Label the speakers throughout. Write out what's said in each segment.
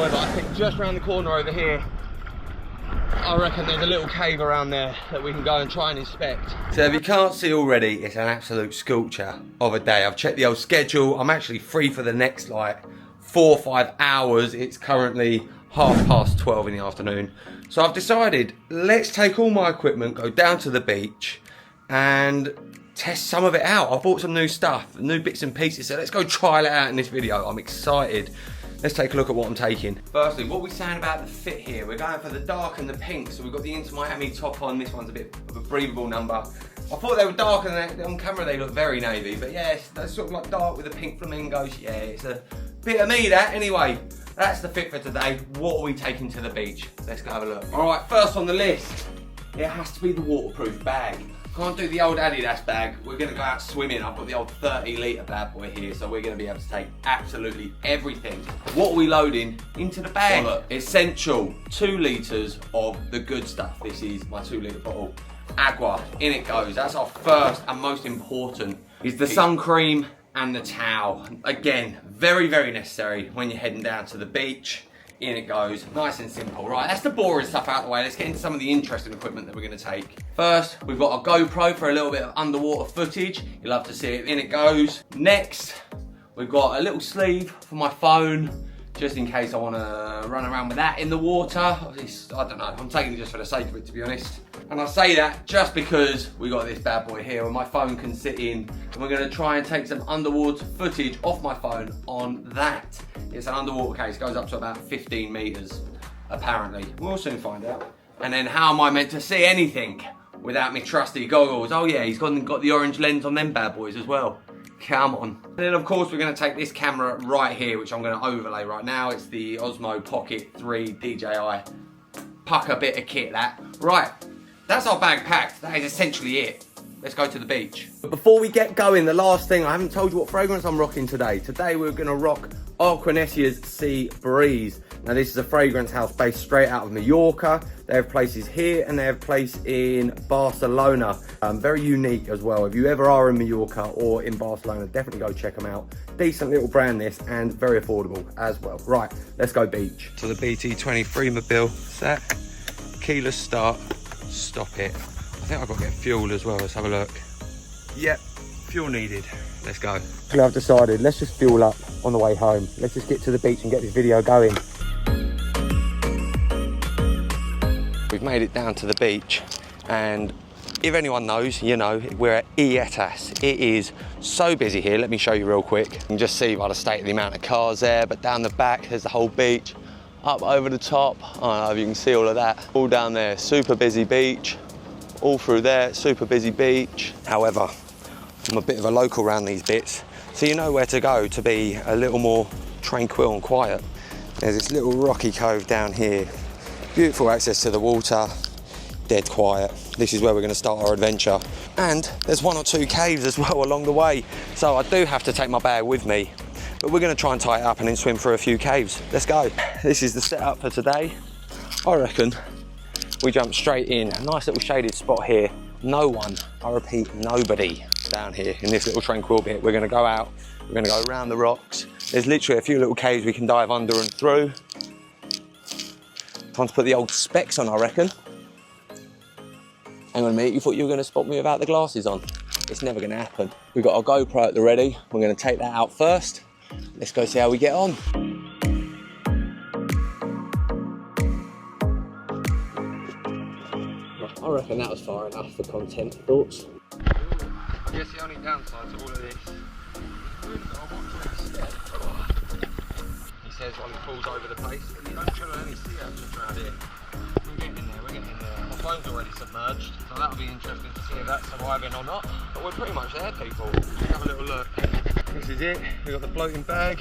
Speaker 1: However, I think just around the corner over here, I reckon there's a little cave around there that we can go and try and inspect. So if you can't see already, it's an absolute scorcher of a day. I've checked the old schedule. I'm actually free for the next like 4 or 5 hours. It's currently 12:30 in the afternoon. So I've decided, let's take all my equipment, go down to the beach and test some of it out. I bought some new stuff, new bits and pieces, so let's go trial it out in this video. I'm excited. Let's take a look at what I'm taking. Firstly, what are we saying about the fit here? We're going for the dark and the pink, so we've got the Inter Miami top on. This one's a bit of a breathable number. I thought they were darker than that. On camera they look very navy, but yeah, that's sort of like dark with the pink flamingos. Yeah, it's a bit of me that. Anyway, that's the fit for today. What are we taking to the beach? Let's go have a look. All right, first on the list, it has to be the waterproof bag. Can't do the old Adidas bag. We're gonna go out swimming. I've got the old 30-litre bad boy here, so we're gonna be able to take absolutely everything. What are we loading into the bag? Well, look, essential 2 litres of the good stuff. This is my 2-litre bottle. Agua, in it goes. That's our first and most important, is the sun cream and the towel. Again, very, very necessary when you're heading down to the beach. In it goes, nice and simple. Right, that's the boring stuff out of the way. Let's get into some of the interesting equipment that we're gonna take. First, we've got a GoPro for a little bit of underwater footage. You'll love to see it. In it goes. Next, we've got a little sleeve for my phone, just in case I wanna run around with that in the water. I don't know, I'm taking it just for the sake of it, to be honest. And I say that just because we got this bad boy here where my phone can sit in, and we're gonna try and take some underwater footage off my phone on that. It's an underwater case, goes up to about 15 meters, apparently. We'll soon find out. And then how am I meant to see anything without me trusty goggles? Oh yeah, he's got the orange lens on them bad boys as well. Come on. And then of course we're gonna take this camera right here, which I'm gonna overlay right now. It's the Osmo Pocket 3 DJI pucker bit of kit, that. Right, that's our bag packed. That is essentially it. Let's go to the beach. But before we get going, the last thing, I haven't told you what fragrance I'm rocking today. Today we're gonna rock Aquanesia's Sea Breeze. Now this is a fragrance house based straight out of Mallorca. They have places here and they have a place in Barcelona. Very unique as well. If you ever are in Mallorca or in Barcelona, definitely go check them out. Decent little brand this, and very affordable as well. Right, let's go beach. To the BT23 mobile, set, keyless start, stop it. I think I've got to get fuel as well. Let's have a look. Yep, fuel needed. Let's go. I've decided, let's just fuel up on the way home. Let's just get to the beach and get this video going. We've made it down to the beach, and if anyone knows, you know, we're at Ietas. It is so busy here. Let me show you real quick. You can just see by the state of the amount of cars there, but down the back, there's the whole beach. Up over the top, I don't know if you can see all of that. All down there, super busy beach. All through there, super busy beach. However, I'm a bit of a local around these bits, so you know where to go to be a little more tranquil and quiet. There's this little rocky cove down here. Beautiful access to the water, dead quiet. This is where we're gonna start our adventure. And there's 1 or 2 caves as well along the way. So I do have to take my bag with me, but we're gonna try and tie it up and then swim through a few caves. Let's go. This is the setup for today. I reckon we jump straight in. A nice little shaded spot here. No one, I repeat, nobody down here in this little tranquil bit. We're gonna go out, we're gonna go around the rocks. There's literally a few little caves we can dive under and through. Time to put the old specs on, I reckon. Hang on a minute, you thought you were gonna spot me without the glasses on? It's never gonna happen. We've got our GoPro at the ready. We're gonna take that out first. Let's go see how we get on. I reckon that was far enough for content. Thoughts? I guess the only downside to all of this, he says while he falls over the place, and you don't chill on any sea urchins around here. We're getting there, we're getting there. My phone's already submerged, so that'll be interesting to see if that's surviving or not. But we're pretty much there, people. Let's have a little look. This is it. We've got the floating bag,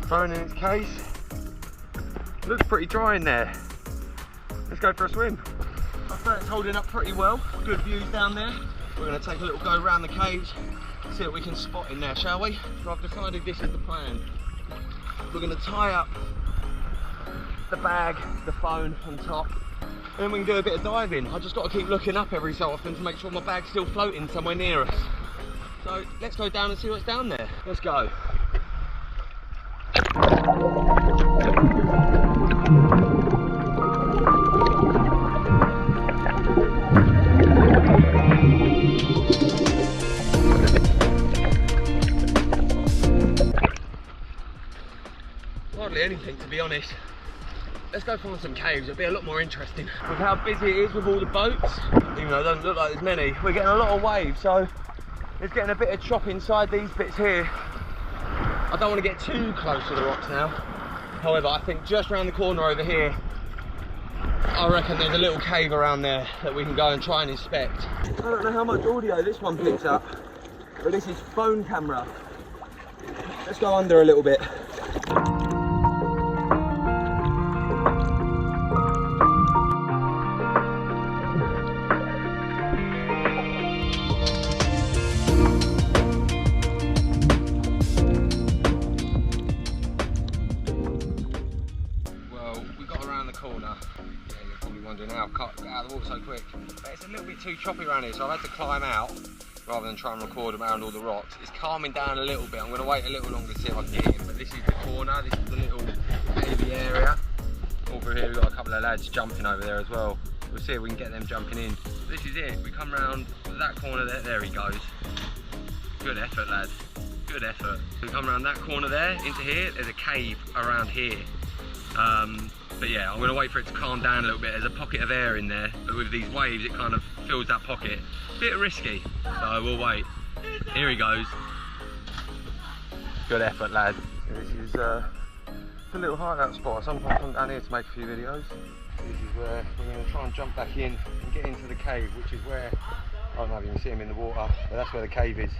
Speaker 1: phone in its case. Looks pretty dry in there. Let's go for a swim. I think it's holding up pretty well. Good views down there. We're going to take a little go around the caves, see what we can spot in there, shall we? So I've decided this is the plan. We're going to tie up the bag, the phone on top, and then we can do a bit of diving. I just got to keep looking up every so often to make sure my bag's still floating somewhere near us. So let's go down and see what's down there. Let's go. anything, to be honest. Let's go find some caves. It'll be a lot more interesting. With how busy it is with all the boats, even though it doesn't look like there's many, we're getting a lot of waves, so it's getting a bit of chop inside these bits here. I don't want to get too close to the rocks now. However, I think just around the corner over here, I reckon there's a little cave around there that we can go and try and inspect. I don't know how much audio this one picks up, but this is phone camera. Let's go under a little bit. Now, can't get out of the water so quick, but it's a little bit too choppy around here, so I've had to climb out rather than try and record around all the rocks. It's calming down a little bit. I'm going to wait a little longer to see if I can get in, but this is the corner, this is the little cavey area. Over here we've got a couple of lads jumping over there as well. We'll see if we can get them jumping in. This is it, we come round that corner there he goes. Good effort, lad, good effort. We come around that corner there into here, there's a cave around here. But yeah, I'm going to wait for it to calm down a little bit. There's a pocket of air in there, but with these waves it kind of fills that pocket. Bit risky, so we'll wait. Here he goes. Good effort, lad. This is a little hideout spot. Sometimes I come down here to make a few videos. This is where we're going to try and jump back in and get into the cave, which is where, I don't know if you can see him in the water, but that's where the cave is,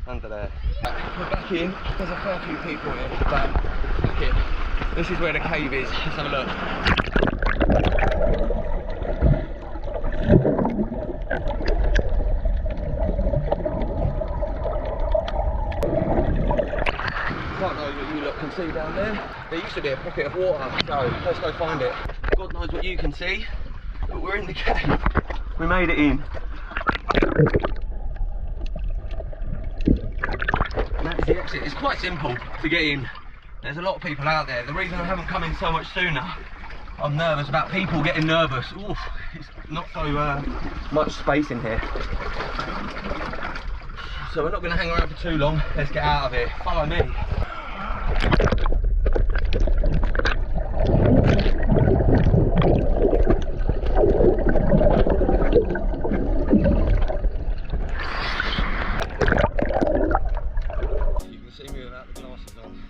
Speaker 1: under there. We're back in. There's a fair few people here, but back in. This is where the cave is. Let's have a look. Don't know what you lot can see down there. There used to be a pocket of water, so let's go find it. God knows what you can see, but we're in the cave. We made it in. And that is the exit. It's quite simple to get in. There's a lot of people out there. The reason I haven't come in so much sooner, I'm nervous about people getting nervous. Oof, it's not so much space in here. So we're not going to hang around for too long. Let's get out of here. Follow me. You can see me without the glasses on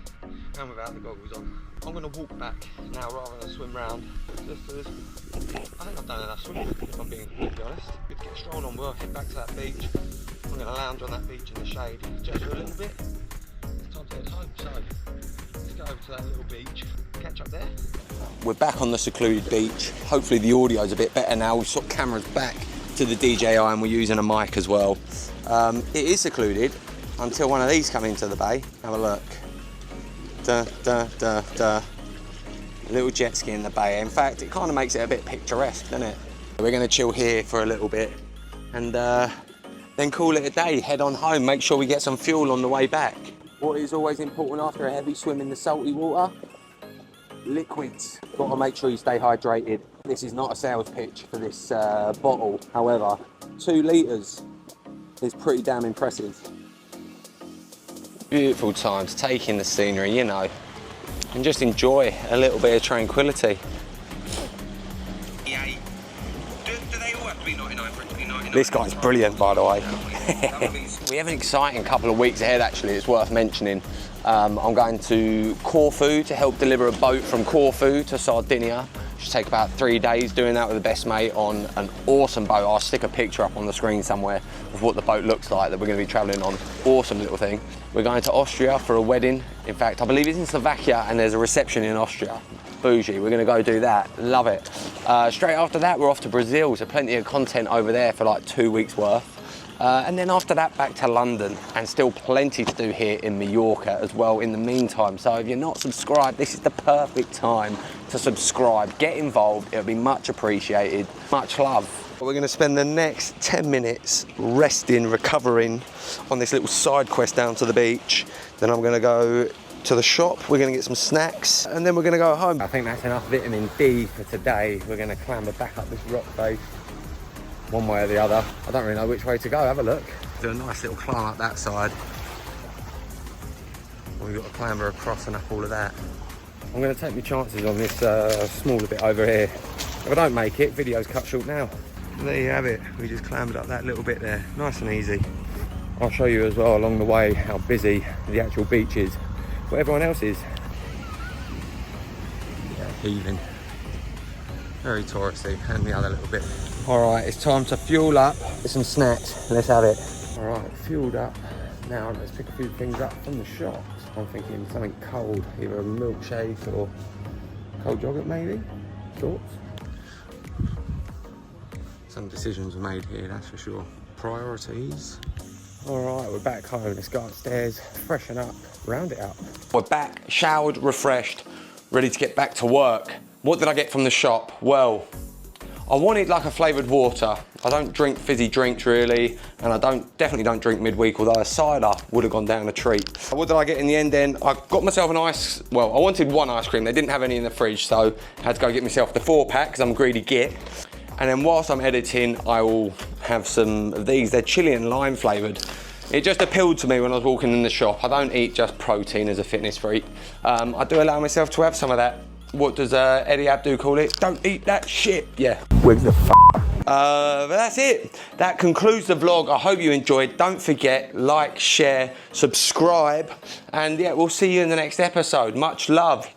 Speaker 1: and without the goggles on. I'm going to walk back now rather than swim round. Just to this. I think I've done enough swimming, if I'm being completely honest. Good to get strolling on, we'll head back to that beach. I'm going to lounge on that beach in the shade just for a little bit. It's time to head home, so let's go over to that little beach, catch up there. We're back on the secluded beach. Hopefully the audio's a bit better now. We've swapped cameras back to the DJI and we're using a mic as well. It is secluded until one of these come into the bay. Have a look. Da, da, da, da. A little jet ski in the bay. In fact, it kind of makes it a bit picturesque, doesn't it? We're going to chill here for a little bit and then call it a day, head on home, make sure we get some fuel on the way back. What is always important after a heavy swim in the salty water? Liquids. Got to make sure you stay hydrated. This is not a sales pitch for this bottle, however, 2 litres is pretty damn impressive. Beautiful times, taking the scenery, you know, and just enjoy a little bit of tranquility. Yeah. Do they all have to be 99 for it to be 99? This guy's brilliant, by the way. We have an exciting couple of weeks ahead, actually, it's worth mentioning. I'm going to Corfu to help deliver a boat from Corfu to Sardinia. Should take about 3 days doing that with the best mate on an awesome boat. I'll stick a picture up on the screen somewhere of what the boat looks like that we're going to be travelling on. Awesome little thing. We're going to Austria for a wedding. In fact, I believe it's in Slovakia and there's a reception in Austria. Bougie, we're going to go do that. Love it. Straight after that, we're off to Brazil, so plenty of content over there for like 2 weeks worth. And then after that, back to London, and still plenty to do here in Mallorca as well in the meantime. So if you're not subscribed, this is the perfect time to subscribe. Get involved, it'll be much appreciated. Much love. We're going to spend the next 10 minutes resting, recovering on this little side quest down to the beach. Then I'm going to go to the shop, we're going to get some snacks, and then we're going to go home. I think that's enough vitamin D for today. We're going to clamber back up this rock face, one way or the other. I don't really know which way to go. Have a look. Do a nice little climb up that side. We've got to clamber across and up all of that. I'm going to take my chances on this smaller bit over here. If I don't make it, video's cut short now. There you have it. We just clambered up that little bit there. Nice and easy. I'll show you as well along the way how busy the actual beach is. But everyone else is. Yeah, heaving. Very touristy. And the other little bit. Alright, it's time to fuel up with some snacks. Let's have it. Alright, fueled up. Now let's pick a few things up from the shops. I'm thinking something cold, either a milkshake or cold yogurt maybe. Thoughts? Some decisions were made here, that's for sure. Priorities. Alright, we're back home. Let's go upstairs, freshen up, round it up. We're back, showered, refreshed, ready to get back to work. What did I get from the shop? Well, I wanted like a flavoured water. I don't drink fizzy drinks really, and I definitely don't drink midweek, although a cider would have gone down a treat. What did I get in the end then? I got myself an I wanted one ice cream. They didn't have any in the fridge, so I had to go get myself the 4-pack because I'm a greedy git. And then whilst I'm editing, I will have some of these. They're chili and lime flavoured. It just appealed to me when I was walking in the shop. I don't eat just protein as a fitness freak. I do allow myself to have some of that. What does Eddie Abdu call it? Don't eat that shit. Yeah. With the but that's it. That concludes the vlog. I hope you enjoyed. Don't forget, like, share, subscribe, and yeah, we'll see you in the next episode. Much love.